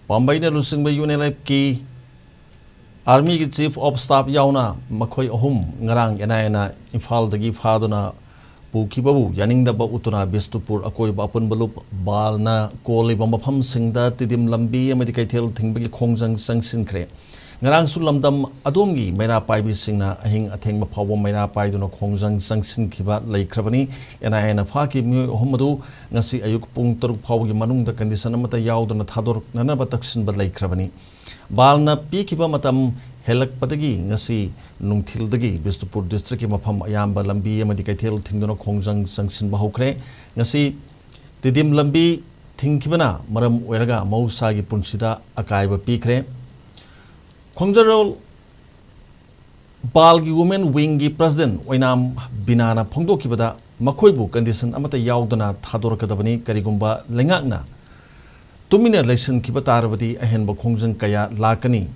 पामबाईने लुसिंग union की army की chief of staff यावना मखोई अहुम ngarang एना इम्फाल दगी फादुना पुखिबबु यानिंगदब उतुना बिष्णुपुर अकोइब अपुनबलुप बालना कोलिब मफम सिंगदा तिदिम लंबी अमदि कैथेल थिंगबगी खोंगजंग चंगसिनख्रे ngarang su lamdam adomgi meira paibi singna ahing atheng maphaw meira paiduna khongjang changsinkiba leikrabani ena phaki mi homadu ngasi ayuk pung 3 phawgi manungda condition amata yauduna thador nanaba taksin ba leikrabani balna pikiba matam helak padagi ngasi nungthildagi Bishnupur district ki mafam ayamba lambi amadi kaithel thingduna khongjang changsin ba hokre ngasi tidim lambi thingkibana maram oiraga mausa gi punsida akaiba pikre Khongjang Balgi Women Wing ki President Oinam Binana Phongdo Kibada Makoibu condition amata yaudana Thadorkadabani Karigumba Lengakna Tumina election Kibatarabadi Ahenba Khongjang Kaya Lakani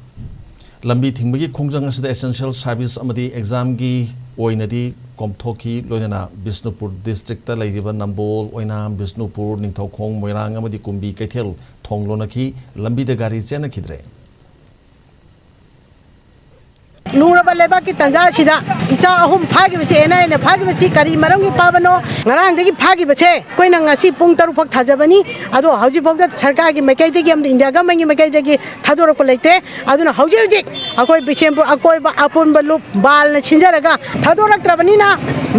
Lambi Thingmagi Khongjang as the essential service amadi exam gi Oinadi Komthoki Loinana Bishnupur district Laidiba Nambol Oinam Bishnupur Ningthaukhong Moirang amadi Kumbi Kaithel Thonglonaki Lambi de Gari Chena Kidre Luraba leba ki tanja sida isa ahum phagi bese ena phagi bese kari maram ki pabano ngarang degi phagi bese koina ngasi pung taru phak thajabani ado hauji phok da sarkar ki makai degi am india ga mangi makai degi thador ko leite aduna hauji hauji akoi bisempur akoi ba apun balu bal na chinjaraga thadorak trabani na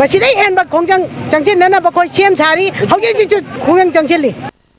masidai hen ba khongjang changsin nana ba koi sem sari hauji ji khongjang changsin li